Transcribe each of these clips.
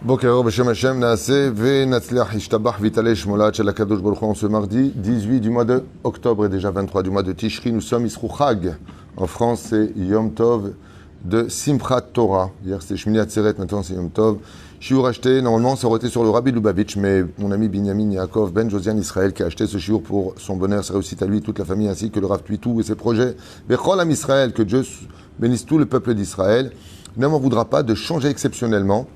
Boker Ov Hashem Hashem Naaseh Ve'Natzliach Ishtabach Vitale Shmolat Shel HaKadosh Baruch Hu. En ce mardi 18 du mois de octobre et déjà 23 du mois de Tishri, nous sommes Isru Chag. En France, c'est Yom Tov de Simchat Torah. Hier, c'était Shmini Atzeret, maintenant c'est Yom Tov. Shiur acheté, normalement, ça aurait été sur le Rabbi Lubavitch, mais mon ami Binyamin Yaakov Ben Josian Israël qui a acheté ce shiur pour son bonheur, sa réussite à lui, toute la famille, ainsi que le Rav Tuitou et ses projets. Bechol Am Israël, que Dieu bénisse tout le peuple d'Israël, ne m'en voudra pas de changer exceptionnellement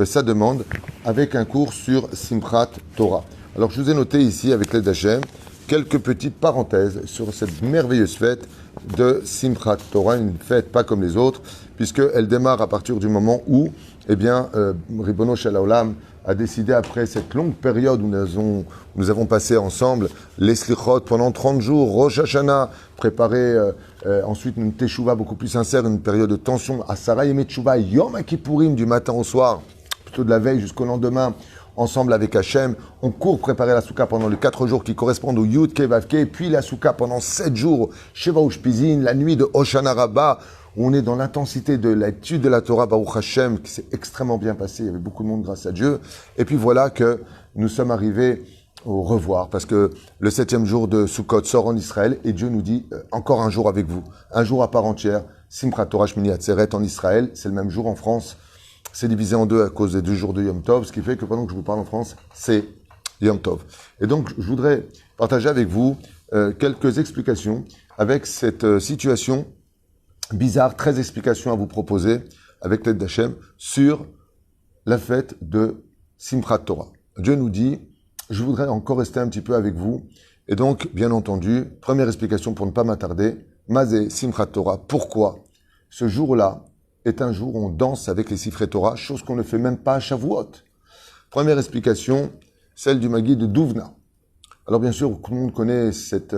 sa demande avec un cours sur Simchat Torah. Alors je vous ai noté ici, avec l'aide d'Hachem, quelques petites parenthèses sur cette merveilleuse fête de Simchat Torah, une fête pas comme les autres, puisqu'elle démarre à partir du moment où, Ribono Shel Haolam a décidé, après cette longue période où nous avons passé ensemble les Slichot pendant 30 jours, Rosh Hashanah, préparé ensuite une Teshuvah beaucoup plus sincère, une période de tension, Asara Yemei Teshuvah, Yom HaKippourim, du matin au soir, plutôt de la veille jusqu'au lendemain, ensemble avec Hachem. On court préparer la Souka pendant les 4 jours qui correspondent au Yud Ke Vav Ke, puis la Souka pendant 7 jours, Sheva Ushpizin, la nuit de Hoshana Rabbah, où on est dans l'intensité de l'étude de la Torah, Baruch Hashem, qui s'est extrêmement bien passé, il y avait beaucoup de monde grâce à Dieu. Et puis voilà que nous sommes arrivés au revoir, parce que le 7e jour de Sukkot sort en Israël, et Dieu nous dit, encore un jour avec vous, un jour à part entière, Simchat Torah Shmini Atzeret en Israël, c'est le même jour en France. C'est divisé en deux à cause des 2 jours de Yom Tov, ce qui fait que pendant que je vous parle en France, c'est Yom Tov. Et donc, je voudrais partager avec vous quelques explications avec cette situation bizarre, 13 explications à vous proposer avec l'aide d'Hachem sur la fête de Simchat Torah. Dieu nous dit, je voudrais encore rester un petit peu avec vous. Et donc, bien entendu, première explication pour ne pas m'attarder, Mazé Simchat Torah. Pourquoi ce jour-là est un jour où on danse avec les Sifrei Torah, chose qu'on ne fait même pas à Shavuot. Première explication, celle du Maggid de Douvna. Alors bien sûr, tout le monde connaît cette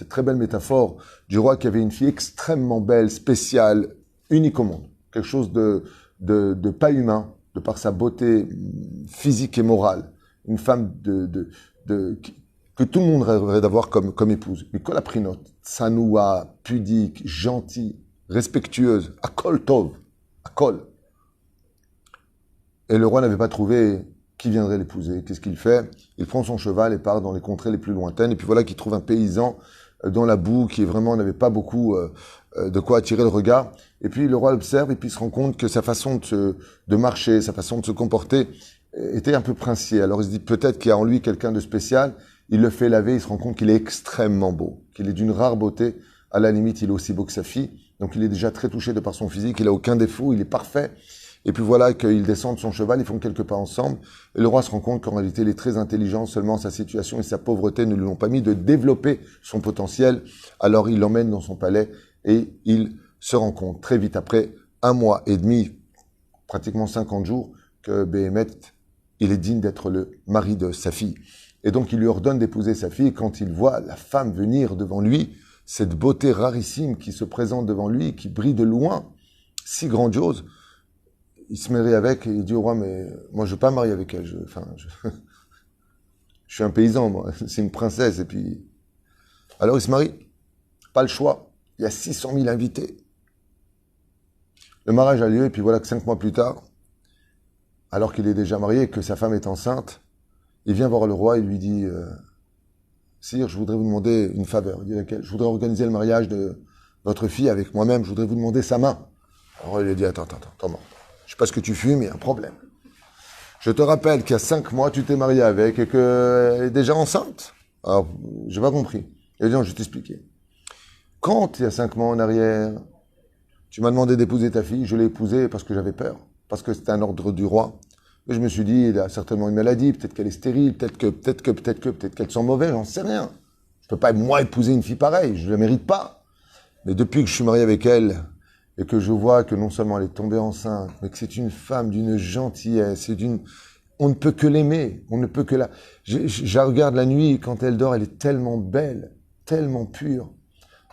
très belle métaphore du roi qui avait une fille extrêmement belle, spéciale, unique au monde. Quelque chose de pas humain, de par sa beauté physique et morale. Une femme que tout le monde rêverait d'avoir comme épouse. Mais Kol Aprinot, Tsanoua, pudique, gentille, respectueuse, Akol Tov. Akol. Et le roi n'avait pas trouvé qui viendrait l'épouser. Qu'est-ce qu'il fait? Il prend son cheval et part dans les contrées les plus lointaines. Et puis voilà qu'il trouve un paysan dans la boue qui vraiment n'avait pas beaucoup de quoi attirer le regard. Et puis le roi l'observe et puis il se rend compte que sa façon de marcher, sa façon de se comporter était un peu princier. Alors il se dit peut-être qu'il y a en lui quelqu'un de spécial. Il le fait laver, il se rend compte qu'il est extrêmement beau, qu'il est d'une rare beauté. À la limite, il est aussi beau que sa fille. Donc il est déjà très touché de par son physique, il n'a aucun défaut, il est parfait. Et puis voilà qu'il descend de son cheval, ils font quelques pas ensemble. Et le roi se rend compte qu'en réalité, il est très intelligent, seulement sa situation et sa pauvreté ne lui ont pas mis de développer son potentiel. Alors il l'emmène dans son palais et il se rend compte très vite, après 1 mois et demi, pratiquement 50 jours, que Béhémet, il est digne d'être le mari de sa fille. Et donc il lui ordonne d'épouser sa fille. Quand il voit la femme venir devant lui, cette beauté rarissime qui se présente devant lui, qui brille de loin, si grandiose, il se marie avec et il dit au roi, mais moi je ne veux pas me marier avec elle, je suis un paysan, moi, c'est une princesse, et puis... Alors il se marie, pas le choix, il y a 600 000 invités. Le mariage a lieu, et puis voilà que 5 mois plus tard, alors qu'il est déjà marié et que sa femme est enceinte, il vient voir le roi et lui dit... Sire, je voudrais vous demander une faveur. Il dit laquelle? Je voudrais organiser le mariage de votre fille avec moi-même. Je voudrais vous demander sa main. Alors il lui dit, attends, je sais pas ce que tu fumes, mais il y a un problème. Je te rappelle qu'il y a 5 mois, tu t'es marié avec et qu'elle est déjà enceinte. Alors, j'ai pas compris. Il dit, non, je vais t'expliquer. Quand, il y a 5 mois en arrière, tu m'as demandé d'épouser ta fille, je l'ai épousée parce que j'avais peur. Parce que c'était un ordre du roi. Mais je me suis dit, il a certainement une maladie, peut-être qu'elle est stérile, peut-être qu'elle sent mauvais, j'en sais rien. Je peux pas, moi, épouser une fille pareille, je ne la mérite pas. Mais depuis que je suis marié avec elle, et que je vois que non seulement elle est tombée enceinte, mais que c'est une femme d'une gentillesse, on ne peut que l'aimer, on ne peut que la... Je la regarde la nuit, quand elle dort, elle est tellement belle, tellement pure.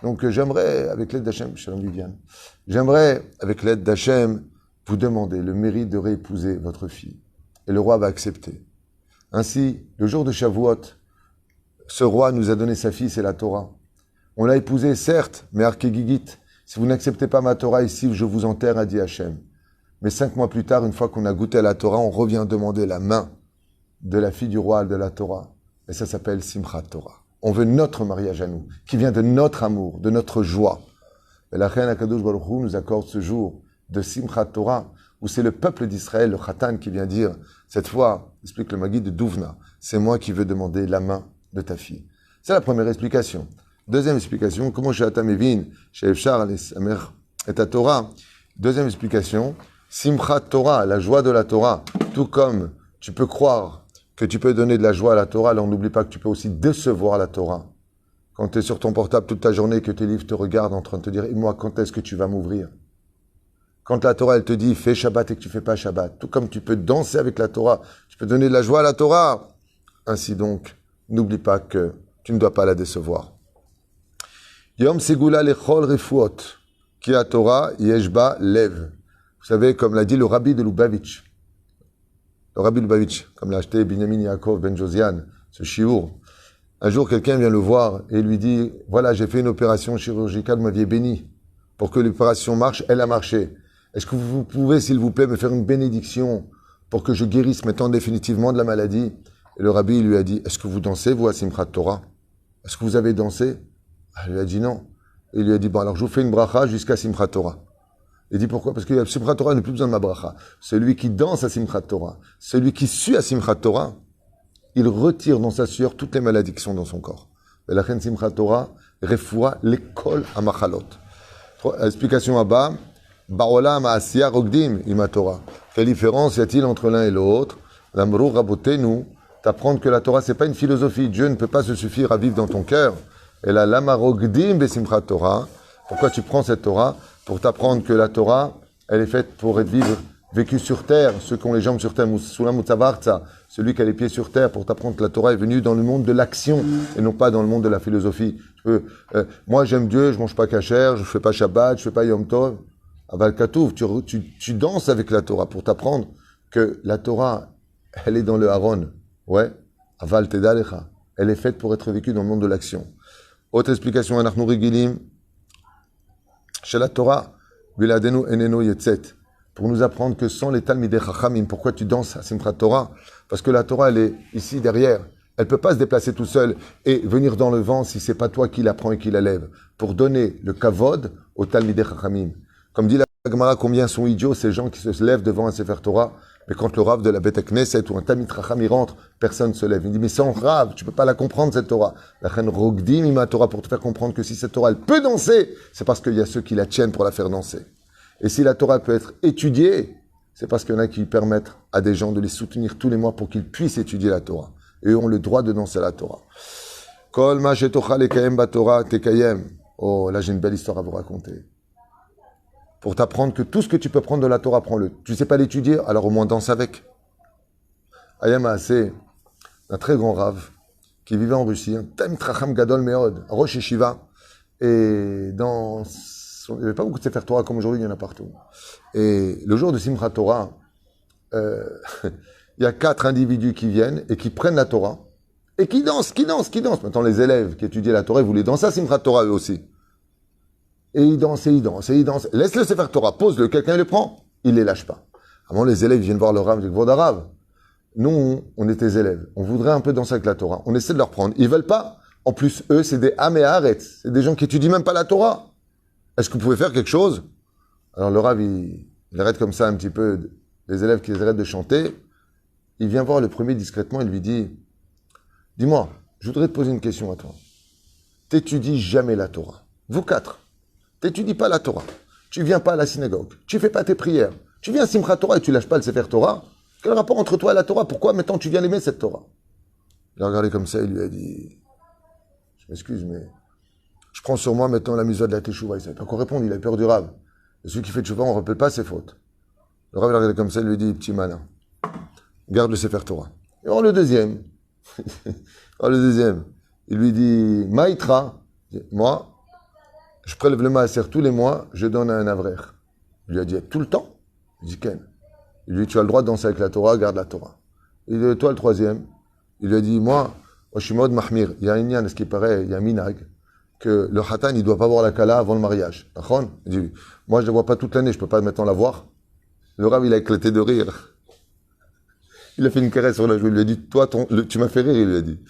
Donc j'aimerais, avec l'aide d'Hachem, Shalom Viviane, j'aimerais, avec l'aide d'Hachem, vous demander le mérite de réépouser votre fille. Et le roi va accepter. Ainsi, le jour de Shavuot, ce roi nous a donné sa fille, c'est la Torah. On l'a épousée, certes, mais Arkegigit, si vous n'acceptez pas ma Torah ici, je vous enterre, a dit Hachem. Mais 5 mois plus tard, une fois qu'on a goûté à la Torah, on revient demander la main de la fille du roi de la Torah. Et ça s'appelle Simchat Torah. On veut notre mariage à nous, qui vient de notre amour, de notre joie. Et la reine Akadosh Baruch Hu nous accorde ce jour de Simchat Torah, où c'est le peuple d'Israël, le Khatan, qui vient dire, cette fois, explique le Maguide de Douvna, c'est moi qui veux demander la main de ta fille. C'est la première explication. Deuxième explication, comment chez Atam Evin, chez Efshar, sa mère et ta Torah. Deuxième explication, Simchat Torah, la joie de la Torah, tout comme tu peux croire que tu peux donner de la joie à la Torah, alors n'oublie pas que tu peux aussi décevoir la Torah. Quand tu es sur ton portable toute ta journée, que tes livres te regardent en train de te dire « Et moi, quand est-ce que tu vas m'ouvrir ?» Quand la Torah, elle te dit « Fais Shabbat » et que tu fais pas Shabbat. Tout comme tu peux danser avec la Torah, tu peux donner de la joie à la Torah. Ainsi donc, n'oublie pas que tu ne dois pas la décevoir. Yom Segula Lechol Refuot, qui a Torah, Yeshba Lev. Vous savez, comme l'a dit le rabbi de Lubavitch. Le rabbi de Lubavitch, comme l'a acheté Binyamin Yaakov Ben Josian, ce chiour. Un jour, quelqu'un vient le voir et lui dit « Voilà, j'ai fait une opération chirurgicale, vous m'aviez béni. Pour que l'opération marche, elle a marché. Est-ce que vous pouvez, s'il vous plaît, me faire une bénédiction pour que je guérisse maintenant définitivement de la maladie ?» Et le rabbi lui a dit « Est-ce que vous dansez, vous, à Simchat Torah? Est-ce que vous avez dansé ?» Il lui a dit « Non. » Et il lui a dit « Bon, alors je vous fais une bracha jusqu'à Simchat Torah. » Il dit « Pourquoi? Parce que Simchat Torah n'a plus besoin de ma bracha. Celui qui danse à Simchat Torah, celui qui suit à Simchat Torah, il retire dans sa sueur toutes les maladies qui sont dans son corps. Et la reine Simchat Torah refoua l'école à Machalot. Explication à bas. Baolam Asiya Rogdim Ima Torah. Quelle différence y a-t-il entre l'un et l'autre? L'amrou rabotenu, t'apprendre que la Torah, c'est pas une philosophie. Dieu ne peut pas se suffire à vivre dans ton cœur. Et la lama Rogdim Besimchat Torah. Pourquoi tu prends cette Torah? Pour t'apprendre que la Torah, elle est faite pour être vécue sur terre. Ceux qui ont les jambes sur terre, Sulam Mutzavartza, celui qui a les pieds sur terre, pour t'apprendre que la Torah est venue dans le monde de l'action et non pas dans le monde de la philosophie. Moi, j'aime Dieu, je mange pas kasher, je fais pas Shabbat, je fais pas Yom Tov. Aval Katouf, tu danses avec la Torah pour t'apprendre que la Torah, elle est dans le Haron. Ouais. Aval Tedalecha. Elle est faite pour être vécue dans le monde de l'action. Autre explication, Anachnu Regilim. Chez la Torah, Biladenu Eneno Yetzet. Pour nous apprendre que sans les Talmidei Chachamim, pourquoi tu danses à Simchat Torah? Parce que la Torah, elle est ici derrière. Elle peut pas se déplacer tout seul et venir dans le vent si c'est pas toi qui la prends et qui la lève. Pour donner le kavod aux Talmidei Chachamim. Comme dit la Gemara, combien sont idiots ces gens qui se lèvent devant un Sefer Torah, mais quand le Rav de la Beit Knesset ou un Talmid Chacham y rentre, personne ne se lève. Il dit, mais sans Rav, tu peux pas la comprendre cette Torah. La reine Rogdim ima Torah, pour te faire comprendre que si cette Torah, elle peut danser, c'est parce qu'il y a ceux qui la tiennent pour la faire danser. Et si la Torah peut être étudiée, c'est parce qu'il y en a qui permettent à des gens de les soutenir tous les mois pour qu'ils puissent étudier la Torah. Et eux ont le droit de danser la Torah. Kol ma shetochal ekayem batorah tekayem. Oh, là j'ai une belle histoire à vous raconter. Pour t'apprendre que tout ce que tu peux prendre de la Torah, prends-le. Tu ne sais pas l'étudier, alors au moins danse avec. Ayam Aaseh, un très grand rave, qui vivait en Russie, un Talmid Chacham Gadol Meod, Rosh Yeshiva, et il n'y avait pas beaucoup de Sefer Torah comme aujourd'hui, il y en a partout. Et le jour de Simchat Torah, il y a 4 individus qui viennent et qui prennent la Torah, et qui dansent. Maintenant, les élèves qui étudiaient la Torah, ils voulaient danser à Simchat Torah eux aussi. Et il danse. Laisse-le Sefer Torah, pose-le, quelqu'un le prend. Il les lâche pas. Avant, les élèves viennent voir le Rav, ils disent, Rav, nous, on est tes élèves. On voudrait un peu danser avec la Torah. On essaie de leur prendre. Ils veulent pas. En plus, eux, c'est des Améharetz. C'est des gens qui étudient même pas la Torah. Est-ce que vous pouvez faire quelque chose? Alors, le Rav, il arrête comme ça un petit peu les élèves qui arrêtent de chanter. Il vient voir le premier discrètement, il lui dit, dis-moi, je voudrais te poser une question à toi. T'étudies jamais la Torah. Vous 4. T'étudies pas la Torah. Tu viens pas à la synagogue. Tu fais pas tes prières. Tu viens à Simchat Torah et tu lâches pas le Sefer Torah. Quel rapport entre toi et la Torah? Pourquoi maintenant tu viens l'aimer cette Torah? Il a regardé comme ça, il lui a dit, je m'excuse, mais je prends sur moi maintenant la misère de la Teshuvah. Il savait pas quoi répondre, il a peur du Rav. Et celui qui fait Teshuvah, on ne rappelle pas ses fautes. Le Rav, il a regardé comme ça, il lui dit, petit malin, garde le Sefer Torah. Et alors le deuxième, il lui dit, Maïtra, moi, je prélève le maaser tous les mois, je donne à un avrer. Il lui a dit, tout le temps? Il dit, Ken. Il lui dit, tu as le droit de danser avec la Torah, garde la Torah. Il dit, toi le troisième? Il lui a dit, moi je suis mode mahmir. Il y a un nian, ce qui paraît, il y a un minag, que le khatan, il ne doit pas voir la kala avant le mariage. Il dit, moi je ne la vois pas toute l'année, je ne peux pas maintenant la voir. Le Rav, il a éclaté de rire. Il a fait une caresse sur la joue. Il lui a dit, toi, tu m'as fait rire, il lui a dit.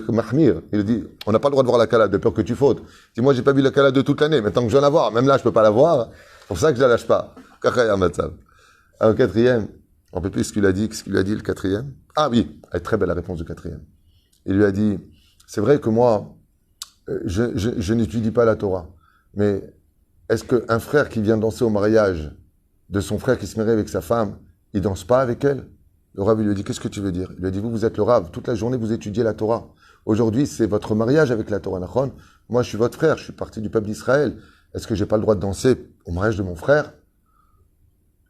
Mahmir. Il a dit, on n'a pas le droit de voir la Kala de peur que tu fautes. Il dit, moi, j'ai pas vu la Kala de toute l'année. Maintenant que je viens la voir, même là, je peux pas la voir. C'est pour ça que je la lâche pas. Alors, quatrième, on ne peut plus ce qu'il a dit. Qu'est-ce qu'il a dit, le quatrième? Ah oui, elle est très belle la réponse du quatrième. Il lui a dit, c'est vrai que moi, je n'étudie pas la Torah. Mais est-ce qu'un frère qui vient danser au mariage de son frère qui se marie avec sa femme, il danse pas avec elle? Le Rav, il lui a dit, qu'est-ce que tu veux dire? Il lui a dit, vous êtes le Rav, toute la journée vous étudiez la Torah. Aujourd'hui, c'est votre mariage avec la Torah. Nachon. Moi, je suis votre frère, je suis parti du peuple d'Israël. Est-ce que j'ai pas le droit de danser au mariage de mon frère?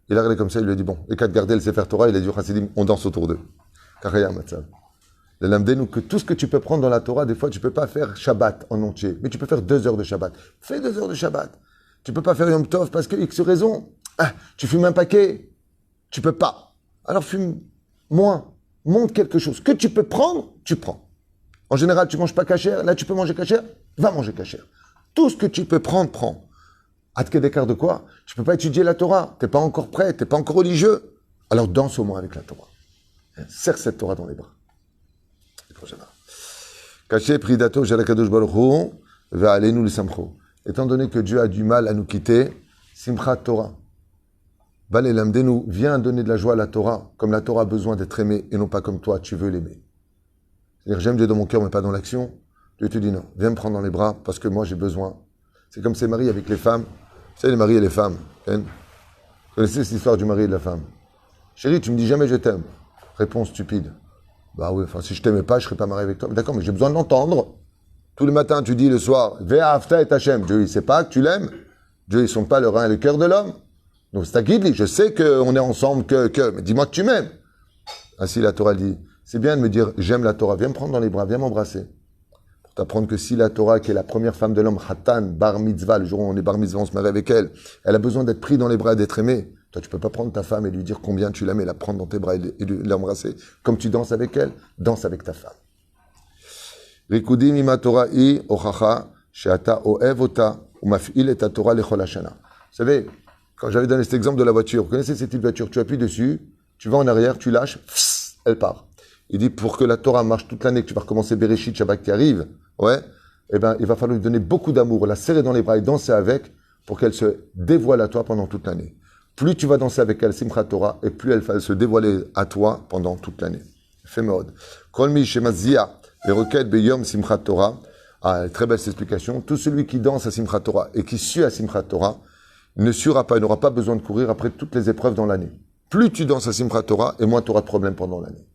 Il a regardé comme ça, il lui a dit, bon, et qu'à garder le Sefer Torah, il a dit au Chassidim, on danse autour d'eux. Karaya Matzav. Le Lamdenu, que tout ce que tu peux prendre dans la Torah, des fois, tu peux pas faire Shabbat en entier, mais tu peux faire 2 heures de Shabbat. Fais 2 heures de Shabbat. Tu peux pas faire Yom Tov parce que X raison. Ah, tu fumes un paquet. Tu peux pas. Alors fume moins. Montre quelque chose. Que tu peux prendre, tu prends. En général, tu manges pas cachère. Là, tu peux manger cachère. Va manger cachère. Tout ce que tu peux prendre, prends. À te d'écart de quoi? Tu peux pas étudier la Torah. T'es pas encore prêt. T'es pas encore religieux. Alors danse au moins avec la Torah. Serre cette Torah dans les bras. Caché pridato jalakadosh baruch hu ve'alenu l'samcho. Étant donné que Dieu a du mal à nous quitter, simchat Torah. Balé lamdenu, viens donner de la joie à la Torah, comme la Torah a besoin d'être aimée et non pas comme toi, tu veux l'aimer. C'est-à-dire, j'aime Dieu dans mon cœur, mais pas dans l'action. Dieu te dit non, viens me prendre dans les bras parce que moi j'ai besoin. C'est comme ces maris avec les femmes. Vous savez, les maris et les femmes. Vous connaissez cette histoire du mari et de la femme? Chérie, tu me dis jamais je t'aime. Réponse stupide. Bah oui, enfin, si je t'aimais pas, je serais pas marié avec toi. D'accord, mais j'ai besoin de l'entendre. Tous les matins, tu dis le soir, Ve'afta et Hachem. Dieu, il sait pas que tu l'aimes. Dieu, ils sont pas le rein et le cœur de l'homme. Donc, c'est à guide, je sais qu'on est ensemble, mais dis-moi que tu m'aimes. Ainsi, la Torah dit, c'est bien de me dire, j'aime la Torah, viens me prendre dans les bras, viens m'embrasser. Pour t'apprendre que si la Torah, qui est la première femme de l'homme, Khatan, bar mitzvah, le jour où on est bar mitzvah, on se marie avec elle, elle a besoin d'être prise dans les bras et d'être aimée. Toi, tu peux pas prendre ta femme et lui dire combien tu l'aimes et la prendre dans tes bras et l'embrasser. Comme tu danses avec elle, danse avec ta femme. Rikudim ima Torah i ochacha she'ata oev ota umaf'il et Torah lechol hashana. Vous savez, quand j'avais donné cet exemple de la voiture, vous connaissez cette voiture, tu appuies dessus, tu vas en arrière, tu lâches, elle part. Il dit, pour que la Torah marche toute l'année, que tu vas recommencer Bereshit, Shabbat qui arrive, ouais, eh ben, il va falloir lui donner beaucoup d'amour, la serrer dans les bras et danser avec, pour qu'elle se dévoile à toi pendant toute l'année. Plus tu vas danser avec elle, Simchat Torah, et plus elle va se dévoiler à toi pendant toute l'année. Fais mode. Kol mi shemazia, les requêtes beyom Simchat Torah. Ah, très belle cette explication. Tout celui qui danse à Simchat Torah et qui suit à Simchat Torah, ne suera pas, il n'aura pas besoin de courir après toutes les épreuves dans l'année. Plus tu danses à Simchat Torah, et moins tu auras de problèmes pendant l'année.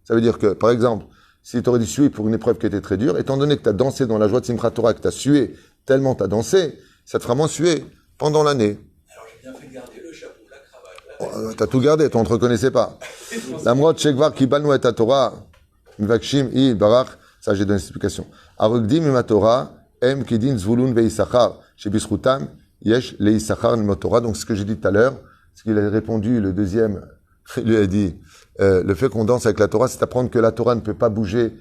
Ça veut dire que, par exemple, si tu aurais dû suer pour une épreuve qui était très dure, étant donné que tu as dansé dans la joie de Simchat Torah, que tu as sué tellement tu as dansé, ça te fera moins suer pendant l'année. Alors j'ai bien fait de garder le chapeau, la cravate. Tu as tout gardé, tu ne te reconnaissais pas. L'amrod shekvar ki balnu et Torah, mivakshim i barach, ça j'ai donné cette explication. Arugdim ima Torah, em kidin zvulun ve'isachar, shebisrutam, yesh le'isachar n'imotora. Donc ce que j'ai dit tout à l'heure, ce qu'il a répondu, le deuxième, il lui a dit, le fait qu'on danse avec la Torah, c'est apprendre que la Torah ne peut pas bouger.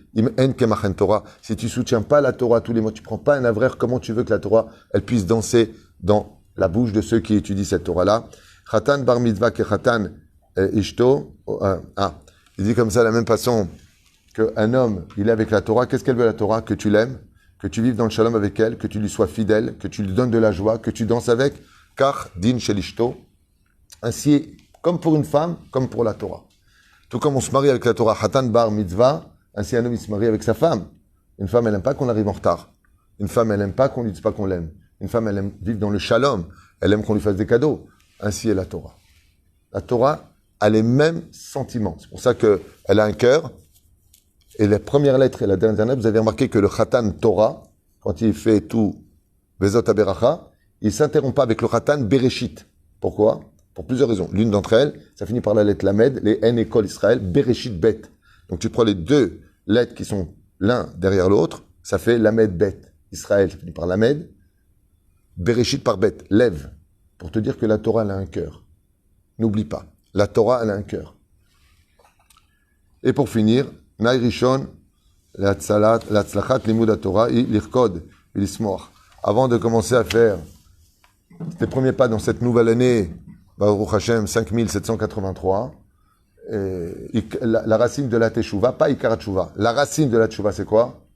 Si tu soutiens pas la Torah tous les mois, tu prends pas un avraire, comment tu veux que la Torah, elle puisse danser dans la bouche de ceux qui étudient cette Torah-là? Khatan bar mitzvah ke khatan ishto. Il dit comme ça, de la même façon qu'un homme, il est avec la Torah. Qu'est-ce qu'elle veut la Torah? Que tu l'aimes, que tu vives dans le shalom avec elle, que tu lui sois fidèle, que tu lui donnes de la joie, que tu danses avec. Car din shel ishto. Ainsi, comme pour une femme, comme pour la Torah. Tout comme on se marie avec la Torah, Hatan bar mitzvah, ainsi un homme il se marie avec sa femme. Une femme, elle n'aime pas qu'on arrive en retard. Une femme, elle n'aime pas qu'on lui dise pas qu'on l'aime. Une femme, elle aime vivre dans le shalom. Elle aime qu'on lui fasse des cadeaux. Ainsi est la Torah. La Torah a les mêmes sentiments. C'est pour ça qu'elle a un cœur. Et la première lettre et la dernière lettre, vous avez remarqué que le Hatan Torah, quand il fait tout Vezot Aberacha, il ne s'interrompt pas avec le Hatan Bereshit. Pourquoi? Pour plusieurs raisons. L'une d'entre elles, ça finit par la lettre Lamed, les N école Israël, Bereshit Bet. Donc tu prends les deux lettres qui sont l'un derrière l'autre, ça fait Lamed Bet. Israël, ça finit par Lamed, Bereshit par Bet, lève. Pour te dire que la Torah, elle a un cœur. N'oublie pas, la Torah, elle a un cœur. Et pour finir, Naï Rishon, l'Atzlachat, Limud Torah, l'Irkod, l'Ismor. Avant de commencer à faire tes premiers pas dans cette nouvelle année Baruch Hashem, 5783. La racine de la teshuva, pas Ikar Teshuva. La racine de la teshuva, c'est quoi?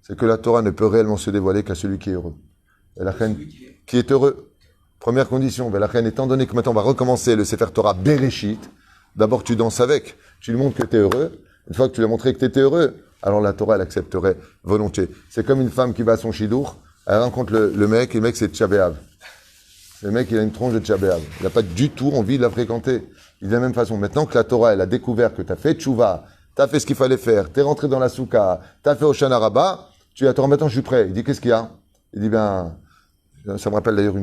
C'est que la Torah ne peut réellement se dévoiler qu'à celui qui est heureux. Et la reine qui est heureux. Première condition, la reine, étant donné que maintenant on va recommencer le Sefer Torah Bereshit, d'abord tu danses avec, tu lui montres que tu es heureux. Une fois que tu lui as montré que tu étais heureux, alors la Torah, elle accepterait volontiers. C'est comme une femme qui va à son shidour, elle rencontre le mec, et le mec c'est Tcha B'Av. Le mec, il a une tronche de Tcha B'Av. Il n'a pas du tout envie de la fréquenter. De la même façon, maintenant que la Torah, elle a découvert que tu as fait tchouva, tu as fait ce qu'il fallait faire, tu es rentré dans la soukha, tu as fait Hoshana Rabbah, tu dis, attends, maintenant je suis prêt. Il dit, qu'est-ce qu'il y a? Il dit, ça me rappelle d'ailleurs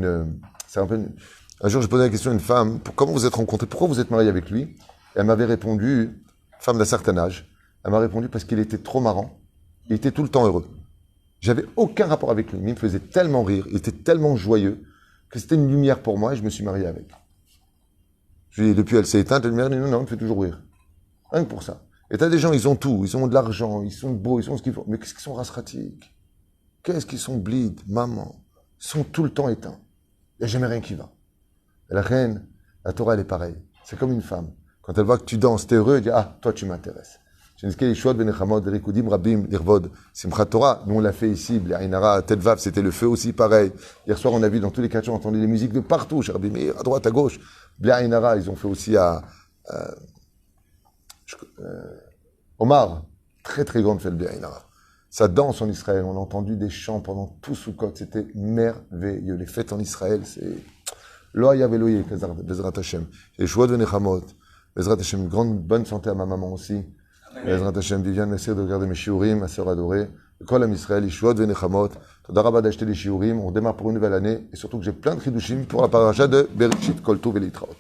un jour, j'ai posé la question à une femme, comment vous êtes rencontrés, pourquoi vous êtes mariés avec lui? Et elle m'avait répondu, femme d'un certain âge, elle m'a répondu parce qu'il était trop marrant, il était tout le temps heureux. J'avais aucun rapport avec lui, mais il me faisait tellement rire, il était tellement joyeux, que c'était une lumière pour moi et je me suis marié avec. Je lui ai dit, depuis elle s'est éteinte, la lumière, non, elle me fait toujours rire. Rien que pour ça. Et t'as des gens, ils ont tout, ils ont de l'argent, ils sont beaux, ils ont ce qu'il faut. Mais qu'est-ce qu'ils sont rasratiques? Qu'est-ce qu'ils sont blides, maman? Ils sont tout le temps éteints. Il n'y a jamais rien qui va. Et la reine, la Torah, elle est pareille. C'est comme une femme. Quand elle voit que tu danses, t'es heureux, elle dit, ah, toi, tu m'intéresses. Nous, on l'a fait ici, Blainara, Tedvav, c'était le feu aussi, pareil. Hier soir, on a vu dans tous les quartiers, on entendait les musiques de partout, Rabbi Meir, à droite, à gauche. Blainara, ils ont fait aussi à Omar, très très grande fête Blainara. Ça danse en Israël, on a entendu des chants pendant tout Sukkot, c'était merveilleux. Les fêtes en Israël, c'est Lo Yaveloye, Bezrat Hashem. Et Shouad Venechamot, Bezrat Hashem, une grande bonne santé à ma maman aussi. Bezrat Hashem, Viviane, merci de regarder mes shiurim, ma sœur adorée. Kol Am Israël, Yishuot Venechamot. Toda Rabba d'acheter des shiurim. On démarre pour une nouvelle année. Et surtout que j'ai plein de chidushim pour la paracha de Bereshit, Kol Tov et Litraot.